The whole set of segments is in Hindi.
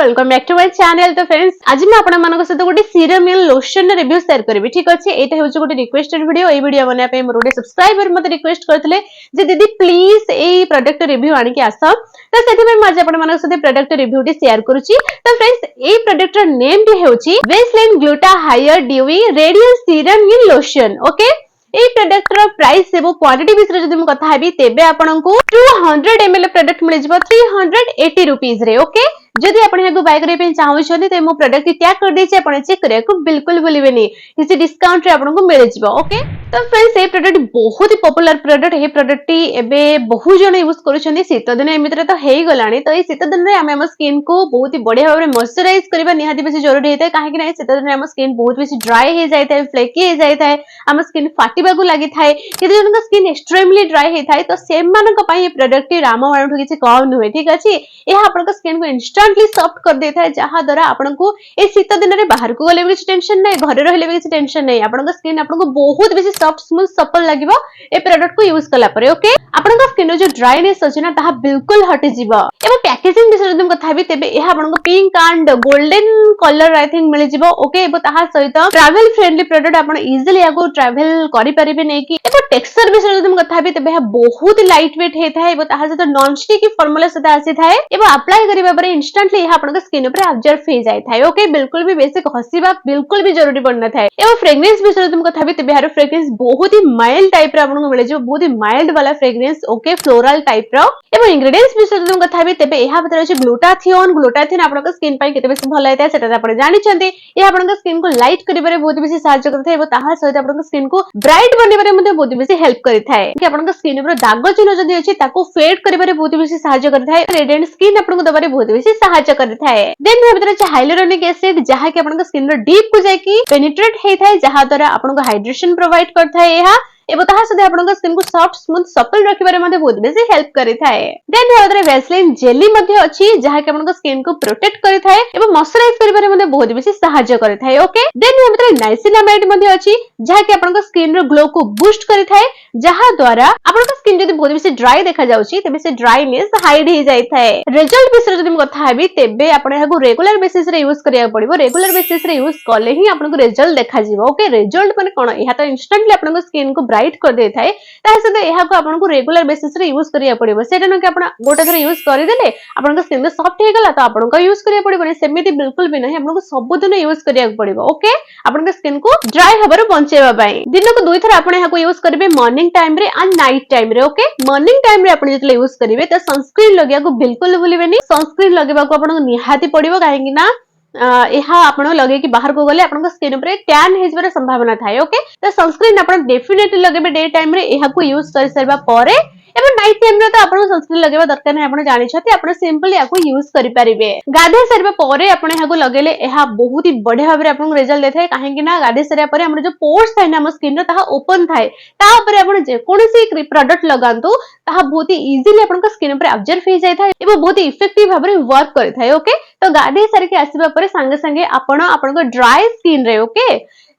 Welcome back to my channel. तो फ्रेंड्स आज मैं आपण मानक सहित गोटे serum and lotion review share करबी। ठीक अछि, एटा होछ गोटे रिक्वेस्टेड वीडियो। ए वीडियो बना पे मोर गोटे सब्सक्राइबर मते रिक्वेस्ट करथिले जे दीदी प्लीज ए प्रोडक्ट रिव्यू आनि के आसा। तो सेति में आज आपण मानक सहित प्रोडक्ट रिव्यू टी शेयर करूची। तो फ्रेंड्स ए प्रोडक्ट र नेम टी होची Westland gluta hya dewy radial serum and lotion. Okay, ए प्रोडक्ट रो प्राइस एवं क्वांटिटी विषय जदि हम कथा हेबी तेबे आपनकु 200 ml प्रोडक्ट मिल जिवो 380 रुपीस रे। ओके, जदि आपण हेगु बाय करे पे चाहौ छथि ते मो प्रोडक्ट टैग कर दै छी, आपण चेक करे को बिल्कुल भूलिबेनी, किसी डिस्काउंट रे आपनकु मिल जिवो। ओके, तो फ्रेंड्स ए प्रोडक्ट बहुत ही पॉपुलर प्रोडक्ट। ए प्रोडक्ट टी एबे बहुत जण यूज करूछन्ती। शीत दिन एमितरे तो हेई गलानी, तो ए शीत दिन रे हम स्किन को बहुत ही बढ़िया भाबरे मॉइस्चराइज करबा निहाती बेसी जरूरी हेतै। काहे कि नै शीत दिन रे हम स्किन बहुत बेसी ड्राई हे जाय थाए, फ्लेकी हे जाय थाए, हम स्किन फाटिबा को लागि थाए, किछि जन का स्किन एक्सट्रीमली ड्राई हे थाए। तो सेमान को पई ए प्रोडक्ट टी रामबाण किछि कम नुहे। ठीक अछि, एहा आपन को स्किन को इंस्टेंटली सॉफ्ट कर दे थाए, जहा द्वारा आपन को ए शीत दिन रे बाहर को गले भी टेंशन नै, घरे रहले भी टेंशन नै। आपन को स्किन आपन को बहुत बेसी सॉफ्ट स्मूथ सपल लागिवो ए प्रोडक्ट को यूज कला परे। ओके, आपन को स्किन जो ड्राइनेस अछि ना ताहा बिल्कुल हटि जिवो। एबो पैकेजिंग विषय जदि हम कथा भी तेबे एहा आपन को pink and golden colour I think मिल जिवो। ओके, एबो ताहा सहित ट्रैवल फ्रेंडली प्रोडक्ट आपन इजीली आगो ट्रैवल करि परिबे नै कि। एबो टेक्सचर विषय जदि हम कथा भी तेबे बहुत लाइट वेट हे थाए, एबो ताहा सहित नॉन स्टिकी फॉर्मूला सहित आसी थाए। एबो अप्लाई करिबा परे इंस्टेंटली एहा आपन को स्किन ऊपर ऑब्जर्व हे जाय थाए। ओके, बिल्कुल भी बेसिक हसीबा बिल्कुल भी जरूरी पड़ना थाए। एबो फ्रेग्रेंस विषय जदि हम कथा भी तेबे हारो फ्रेग्रेंस बहुत ही माइल्ड टाइप रो आपन को मिले जो, बहुत ही माइल्ड वाला फ्रेग्रेंस। ओके, फ्लोरल टाइप रो। एबो इंग्रेडिएंट्स विषय जदि हम कथा भी तेबे एहा भतर अछि ग्लूटाथियोन। ग्लूटाथियोन आपन को स्किन पई केते बेसी भल हेता सेटा आपन जानि छथि। ए आपन को स्किन को लाइट करिबारे बहुत बेसी सहायता करथाय, एबो ताहा सहित आपन को स्किन को ब्राइट बनिबारे मध्ये बहुत बेसी हेल्प करिथाय। कि आपन को स्किन ऊपर दाग चिन्ह जदि अछि ताको फेड करिबारे बहुत बेसी सहायता करिथाय। रेडिएंट स्किन आपन को दबारे बहुत बेसी सहायता करिथाय। देन ए भतर अछि हाइलुरोनिक एसिड, जहा कि आपन को स्किन रो डीप को जाय कि पेनिट्रेट हेथाय, जहा द्वारा आपन को हाइड्रेशन प्रोवाइड करथाय। एहा एबो ताहा सदे आपन को स्किन को सॉफ्ट स्मूथ सपल रखिबारे मध्ये बहुत बेसी हेल्प करिथाय। देन एवदरे वैसलीन जेली मध्ये अछि, जहा कि आपन को स्किन को प्रोटेक्ट करिथाय एबो मॉइस्चराइज करिबारे मध्ये बहुत बेसी सहायता करिथाय। ओके, देन एवदरे नाइसिनामाइड मध्ये अछि, जहा कि आपन को स्किन रो ग्लो को बूस्ट करिथाय, जहा द्वारा आपन को स्किन जदि बहुत बेसी ड्राई देखा जाउछि तेबे से ड्राइनेस हाइड हे जाय थाए। रिजल्ट विषय जदि हम कथा हेबी तेबे आपन एहाको रेगुलर बेसिस रे यूज करिया पड़िबो। रेगुलर बेसिस रे यूज करले ही आपन को रिजल्ट देखा जिवो। ओके, रिजल्ट माने कोन, एहा तो इंस्टेंटली आपन को स्किन को ब्राइट कर दे थाए, ता सते एहाको आपन को रेगुलर बेसिस रे यूज करिया पड़िबो। सेटा न कि आपन गोटे थर यूज करि देले आपन को स्किन सॉफ्ट हे गला तो आपन को यूज करिया पड़िबो नै, सेमिति बिल्कुल भी नै। आपन को सब दिन यूज करिया पड़िबो। ओके, आपन को स्किन को ड्राई हबारो बंचेबा पई दिन को दुई थर आपन एहाको यूज करिवे, मॉर्निंग टाइम रे एंड नाइट टाइम रे। ओके, मॉर्निंग टाइम रे आपन जतले यूज करिवे त सनस्क्रीन लगिया को बिल्कुल भूलिबेनी। सनस्क्रीन लगेबा को आपन निहाती पड़िबो, काहे कि ना एहा आपण लगे कि बाहर को गले आपण स्किन ऊपर टैन हे जबार संभावना थाए। ओके, तो सनस्क्रीन आपण डेफिनेटली लगेबे डे टाइम रे। एहा को यूज कर सरबा परे एबे नाइट टाइम रे तो आपण सनस्क्रीन लगेबा दरकार नै। आपण जानि छथि आपण सिंपली याको यूज करि परिबे। गाधे सरबा परे आपण याको लगेले एहा बहुत ही बढ़िया भाबरे आपण रिजल्ट देथाय। काहे कि ना गाधे सरबा परे हमर जो पोर्स थाए ना हम स्किन रे ताहा ओपन थाए, ता ऊपर आपण जे कोनोसी प्रोडक्ट लगांतु ताहा बहुत ही इजीली आपण स्किन ऊपर ऑब्जर्व हे जाय थाए एबो बहुत ही इफेक्टिव भाबरे वर्क करि थाए। ओके, तो गाधे सरके आसीबा परे संगे संगे आपण को ड्राई स्किन रे, ओके,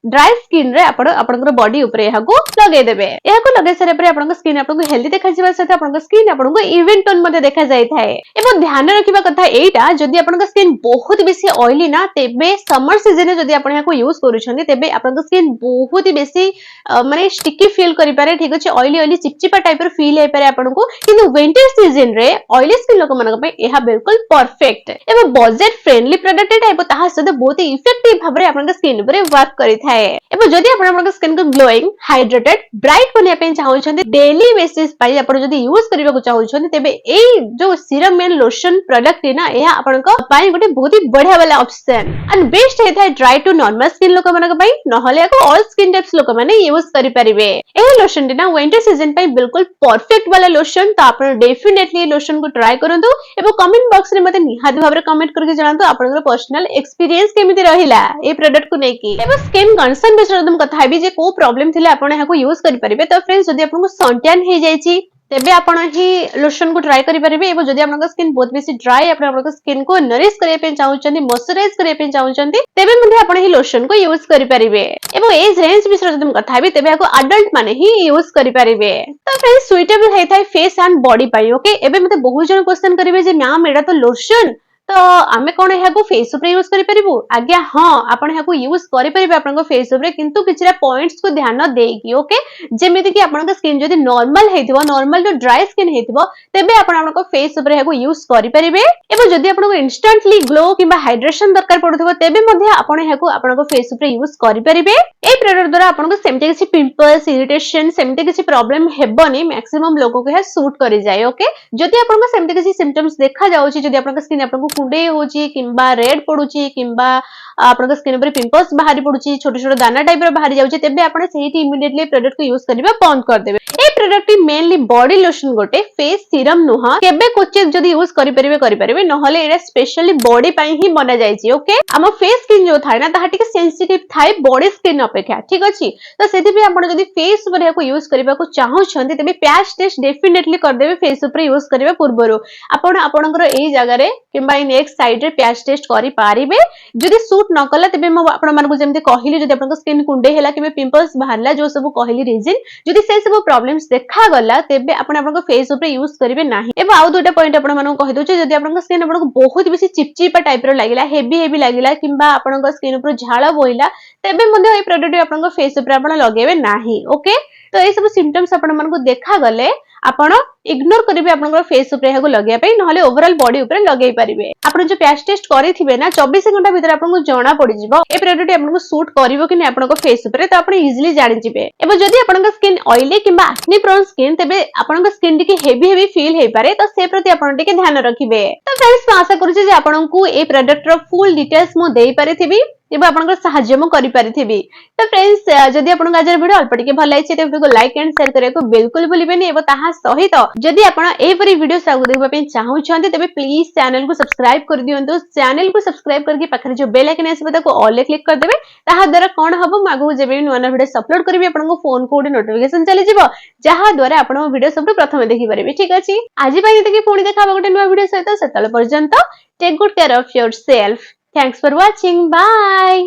ड्राई स्किन रे आपण बॉडी ऊपर एहाको लगे देबे। एहाको लगे सरे परे आपण स्किन आपण को हेल्दी देखा जिबा सहित आपण स्किन आपण को इवन टोन मध्ये देखा जाय थाए। एबो ध्यान रखिबा कथा एटा, जदि आपण स्किन बहुत बेसी ऑयली ना तेबे समर सीजन रे जदि आपण एहाको यूज करूछन्ती तेबे आपण स्किन बहुत ही बेसी माने स्टिकी फील करि पारे। ठीक अछि, ऑयली ऑयली चिपचिपा टाइप रो फील हे पारे आपण को, किंतु विंटर सीजन रे ऑयली स्किन लोक मानक पे एहा बिल्कुल परफेक्ट एबो बजट फ्रेंडली प्रोडक्ट एटा। एबो ताहा सहित बहुत ही इफेक्टिव भाबरे आपण स्किन ऊपर वर्क करि थाए। एबो जदि आपण स्किन को ग्लोइंग, हाइड्रेटेड, ब्राइट बनिया पे चाहौ छथि डेली बेसिस पई आपण जदि यूज करबा को चाहौ छथि तेबे ए जो सीरम एंड लोशन प्रोडक्ट है ना, एहा आपण को पई गोटे बहुत ही बढ़िया वाला ऑप्शन एंड बेस्ट हे थाए ड्राई टू नॉर्मल स्किन लोक मानक पई, नहले को ऑल स्किन टाइप्स लोक माने यूज करि परिबे। ए लोशन टी ना विंटर सीजन पई बिल्कुल परफेक्ट वाला लोशन। तो आपण डेफिनेटली लोशन को ट्राई करंतु एबो कमेंट बॉक्स रे मते निहाती भाबरे कमेंट करके जणांतु आपण पर्सनल एक्सपीरियंस केमिति रहिला ए प्रोडक्ट को नेकी। एबो स्किन कंसर्न विषय हम कथा हेबी जे को प्रॉब्लम थिले आपण एहाको यूज करि परिबे। तो फ्रेंड्स जदि आपण को सनटैन हे जायछि तेबे आपण ही लोशन को ट्राई करि परिबे। एबो जदि आपण स्किन बहुत बेसी ड्राई, आपण स्किन को नरिश करे पे चाहउछन्ती, मॉइस्चराइज करे पे चाहउछन्ती, तेबे मध्ये आपण ही लोशन को यूज करि परिबे। एबो एज रेंज विषय जदि हम कथा हेबी तेबे एहाको अडल्ट माने ही यूज करि परिबे। तो फ्रेंड्स सुइटेबल हे थाय फेस एंड बॉडी पई। ओके, एबे मते बहुत जन क्वेश्चन करिवे जे मैम एडा तो लोशन तो आमे कोन एहाकू फेस ऊपर यूज करि परिबु आज्ञा हां आपण एहाकू यूज करि परिबे आपन फेस ऊपर किंतु किछरा पॉइंट्स को ध्यान देकी ओके जेमिति कि आपन स्किन जदी नॉर्मल हेतिबो नॉर्मल तो ड्राई स्किन हेतिबो तेबे आपन फेस ऊपर एहाकू यूज करि परिबे एबो जदी आपन इंस्टेंटली ग्लो किबा हाइड्रेशन दरकार पडुथबो तेबे मध्ये आपन एहाकू आपन फेस ऊपर यूज करि परिबे ए प्रोडक्ट द्वारा आपन सेमते किछि पिंपल्स इरिटेशन सेमते किछि प्रॉब्लम हेबनी मैक्सिमम लोगो को सूट करि जाय ओके जदी आपन सेमते किछि सिम्पटम्स देखा जाउछि जदी आपन स्किन आपन कुंडे होची किंबा रेड पडुची किंबा आपन स्किन ऊपर पिंपल्स बाहरी पडुची छोटे छोटे दाना टाइप रो बाहरी जाउची तेबे आपन सेहिटी इमिडिएटली प्रोडक्ट को यूज करबा बंद कर देबे ए प्रोडक्ट मेनली बॉडी लोशन गोटे फेस सीरम नुह केबे कोचित जदी यूज करि परिबे नहले एटा स्पेशली बॉडी पई ही बना जायछि ओके हम फेस स्किन जो थाय ना ताहा टिके सेंसिटिव थाय बॉडी स्किन अपेक्षा ठीक अछि तो सेति भी आपन जदी फेस ऊपर याको यूज करबा को चाहौ छथि तेबे पैच टेस्ट डेफिनेटली कर देबे फेस ऊपर यूज करबा पूर्वरो आपन आपनकर एई जगह रे किंबा इ नेक्स्ट साइड रे पैच टेस्ट करि पारिबे जदी सूट न कला तेबे म आपन मानको जेमते कहिली जदी आपन स्किन कुंडे हैला किबे पिंपल्स बाहरला जो सब कहिली रीजन जदी से सब प्रॉब्लम्स देखा गला तेबे आपन आपन फेस ऊपर यूज करिवे नाही एबा आउ दुटा पॉइंट आपन मानको कहि दोचे जदी आपन स्किन आपन बहुत बेसी चिपचिपा टाइप रो लागिला हेवी लागिला किंबा आपन स्किन ऊपर झाळ बोइला तेबे मध्ये ए प्रोडक्ट आपन फेस ऊपर आपन लगेबे नाही ओके तो ए सब सिम्पटम्स आपन मानको देखा गले आपण इग्नोर करिवे आपन फेस ऊपर हेगु लगे पई नहले ओवरऑल बॉडी ऊपर लगेई परिबे आपण जो पैच टेस्ट करिथिबे ना 24 घंटा भीतर आपन जणा पड़ी जिवो ए प्रोडक्ट आपन सूट करिवो कि नै आपन फेस ऊपर तो आपण इजीली जानि जिवे एबो जदी आपन स्किन ऑयली किंबा एक्ने प्रोन स्किन तेबे आपन स्किन टिके हेवी फील हेई पारे तो से प्रति आपन टिके ध्यान रखिबे तो फ्रेंड्स मैं आशा करू जे आपन को ए प्रोडक्ट रो फुल डिटेल्स मो देई पारिथिबी एबा आपन सहाय्य म करि पारिथिबी तो फ्रेंड्स जदी आपन आजर वीडियो अल्प टिके भल लाइछि ते वीडियो को लाइक एंड शेयर करे को बिल्कुल भूलिबेनी एबो ताहा सहित जदी आपन ए परि वीडियो सागु देखबा पे चाहौ छथि तबे प्लीज चैनल को सब्सक्राइब कर दियंतु चैनल को सब्सक्राइब करके पाखरे जो बेल आइकन आसीबे ताको ऑल ले क्लिक कर देबे ताहा द्वारा कोन हबो मागु जेबे नुवा वीडियो अपलोड करबी आपन को फोन को नोटिफिकेशन चली जिवो जहा द्वारा आपन वीडियो सब प्रथम देखि परिबे ठीक अछि आज पई एतके पुणी देखा गोटे नुवा वीडियो सहित सेतल पर्यंत take good care of yourself thanks for watching bye.